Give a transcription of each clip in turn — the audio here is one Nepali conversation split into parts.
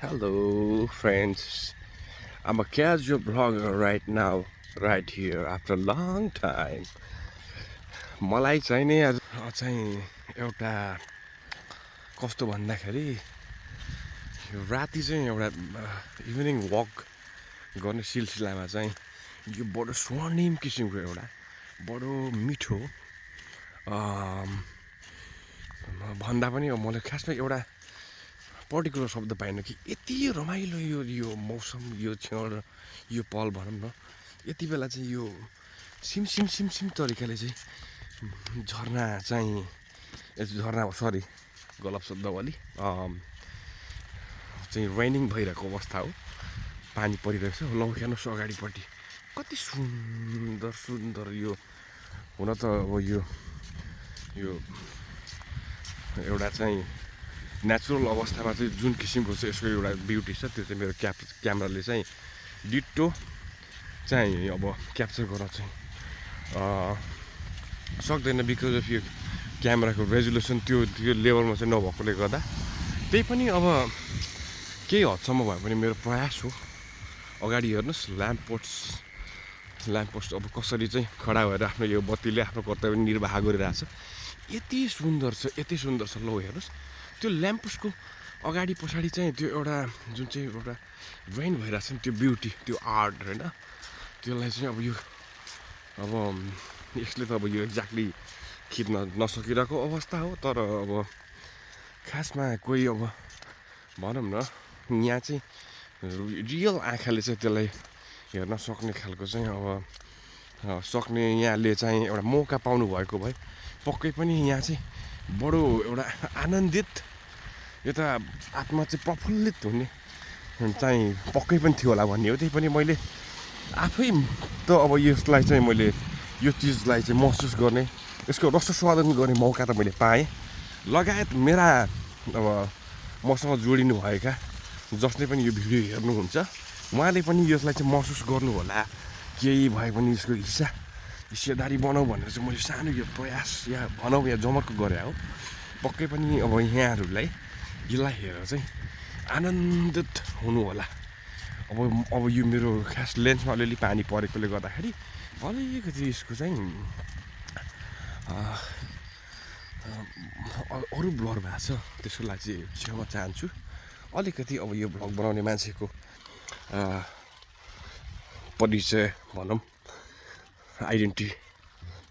Hello, friends. I'm a casual blogger right now, right here, after a long time. मलाई चाहिँ नि आज चाहिँ एउटा कस्तो भन्दाखेरि यो राति चाहिँ एउटा इभिनिङ वक गर्ने सिलसिलामा चाहिँ यो बडो स्वर्णिम किसिमको एउटा बडो मिठो भन्दा पनि मलाई खासमा एउटा पर्टिकुलर शब्द पाइनँ कि यति रमाइलो यो मौसम यो क्षण यो पल भनौँ न यति बेला चाहिँ यो सिम तरिकाले चाहिँ झरना चाहिँ झरना सरी गलत शब्दावली चाहिँ रेनिङ भइरहेको अवस्था हो पानी परिरहेको छ लौ हेर्नुहोस् अगाडिपट्टि कति सुन्दर सुन्दर यो हुन त अब यो एउटा चाहिँ नेचुरल अवस्थामा चाहिँ जुन किसिमको चाहिँ यसको एउटा ब्युटी छ त्यो चाहिँ मेरो क्यामेराले चाहिँ डिटो चाहिँ अब क्याप्चर गर्न चाहिँ सक्दैन बिकज अफ यो क्यामेराको रेजुलेसन त्यो लेभलमा चाहिँ नभएकोले गर्दा त्यही पनि अब केही हदसम्म भए पनि मेरो प्रयास हो अगाडि हेर्नुहोस् ल्याम्प पोस्ट अब कसरी चाहिँ खडा भएर आफ्नो यो बत्तीले आफ्नो कर्तव्य निर्वाह गरिरहेछ यति सुन्दर छ लौ हेर्नुहोस् त्यो ल्याम्प पोस्टको अगाडि पछाडि चाहिँ त्यो एउटा जुन चाहिँ एउटा रेन भइरहेछ नि त्यो ब्युटी त्यो आर्ट होइन त्यसलाई चाहिँ अब यसले त अब यो एक्ज्याक्टली खिच्न नसकिरहेको अवस्था हो तर अब खासमा कोही अब भनौँ न यहाँ चाहिँ रियल आँखाले चाहिँ त्यसलाई हेर्न सक्ने खालको चाहिँ अब सक्ने यहाँले चाहिँ एउटा मौका पाउनु भएको भए पक्कै पनि यहाँ चाहिँ बडो एउटा आनन्दित यता आत्मा चाहिँ प्रफुल्लित हुने चाहिँ पक्कै पनि थियो होला भन्ने हो त्यही पनि मैले आफै त अब यसलाई चाहिँ मैले यो चिजलाई चाहिँ महसुस गर्ने यसको रसस्वादन गर्ने मौका त मैले पाएँ लगायत मेरा अब मसँग जोडिनु भएका जसले पनि यो भिडियो हेर्नुहुन्छ उहाँले पनि यसलाई चाहिँ महसुस गर्नु होला केही भए पनि यसको हिस्सेदारी बनाऊ भनेर चाहिँ मैले सानो यो प्रयास या भनौँ या जमर्क गरे हो पक्कै पनि अब यहाँहरूलाई यसलाई हेरेर चाहिँ आनन्दित हुनु होला अब यो मेरो खास लेन्समा अलिअलि पानी परेकोले गर्दाखेरि अलिकति यसको चाहिँ अरू ब्लर भएको छ त्यसको लागि चाहिँ क्षमा चाहन्छु अलिकति अब यो भ्लग बनाउने मान्छेको परिचय भनौँ आइडेन्टिटी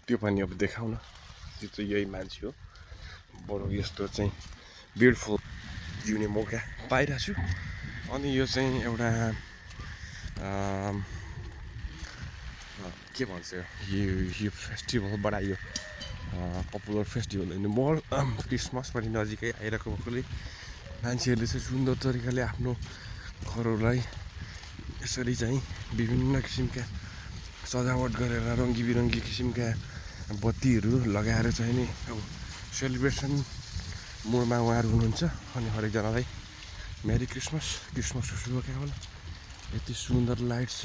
त्यो पनि अब देखाउन त्यो चाहिँ यही मान्छे हो बडो यस्तो चाहिँ ब्युटिफुल जिउने मौका पाइरहेको छु अनि यो चाहिँ एउटा के भन्छ यो फेस्टिभलबाट यो पपुलर फेस्टिभल होइन मोर क्रिसमस पनि नजिकै आइरहेको भएकोले मान्छेहरूले चाहिँ सुन्दर तरिकाले आफ्नो घरहरूलाई यसरी चाहिँ विभिन्न किसिमका सजावट गरेर रङ्गी बिरङ्गी किसिमका बत्तीहरू लगाएर चाहिँ नि अब सेलिब्रेसन मोडमा उहाँहरू हुनुहुन्छ अनि हरेकजनालाई मेरी क्रिसमसको शुभकामना यति सुन्दर लाइट छ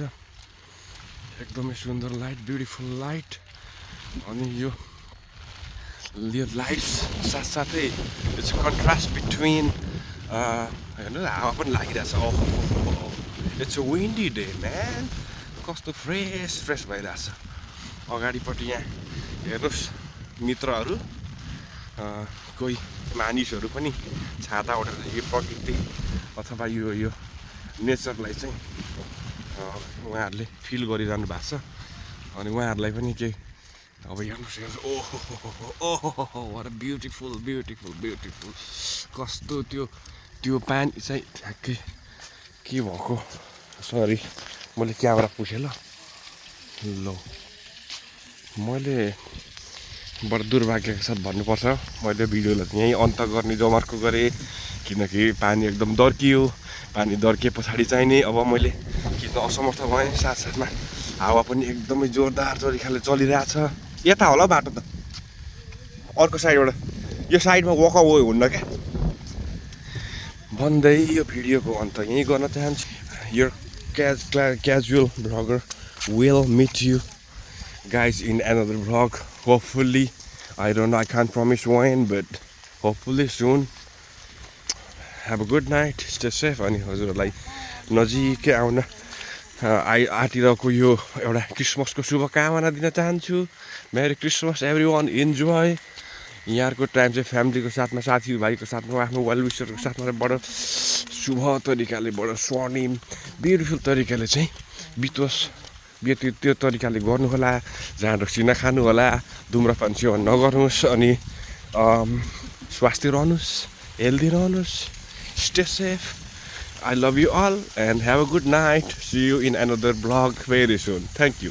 एकदमै सुन्दर लाइट ब्युटिफुल लाइट अनि यो लाइट्स साथसाथै इट्स कन्ट्रास्ट बिट्विन हेर्नु हावा पनि लागिरहेछ it's a windy day man कस्तो फ्रेस भइरहेछ अगाडिपट्टि यहाँ हेर्नुहोस् मित्रहरू कोही मानिसहरू पनि छाता ओढेर यो प्रकृति अथवा यो नेचरलाई चाहिँ उहाँहरूले फिल गरिरहनु भएको छ अनि उहाँहरूलाई पनि केही अब हेर्नुहोस् ओहो वाट ब्युटिफुल कस्तो त्यो पानी चाहिँ ठ्याक्कै के भएको सरी मैले क्यामेरा पुछेँ ल मैले बडो दुर्भाग्यको साथ भन्नुपर्छ मैले भिडियोलाई यहीँ अन्त गर्ने जमर्क गरेँ किनकि पानी एकदम दर्कियो पानी दर्किए पछाडि चाहिँ नि अब मैले खिच्न असमर्थ भएँ साथसाथमा हावा पनि एकदमै जोरदार तरिकाले चलिरहेछ यता होला बाटो त अर्को साइडबाट यो साइडमा वकअवे हुन्न क्या भन्दै यो भिडियोको अन्त यहीँ गर्न चाहन्छु यो casual vlogger will meet you guys in another vlog hopefully I don't know I can't promise when but hopefully soon have a good night, stay safe. अनि हजुरहरूलाई नजिकै आइरहेको यो एउटा क्रिसमसको शुभकामना दिन चाहन्छु। Merry Christmas everyone, enjoy. यहाँहरूको टाइम चाहिँ फ्यामिलीको साथमा, साथीभाइको साथमा, आफ्नो वेल विसरको साथमा बडो शुभ तरिकाले, बडो स्वर्णिम ब्युटिफुल तरिकाले चाहिँ बितोस्। त्यो तरिकाले गर्नुहोला। जहाँ रक्सी नखानु होला, धुम्रपान सेवन नगर्नुहोस्, अनि स्वास्थ्य रहनुहोस्, हेल्दी रहनुहोस्, stay safe. I love you all and have a good night. See you in another vlog very soon. Thank you.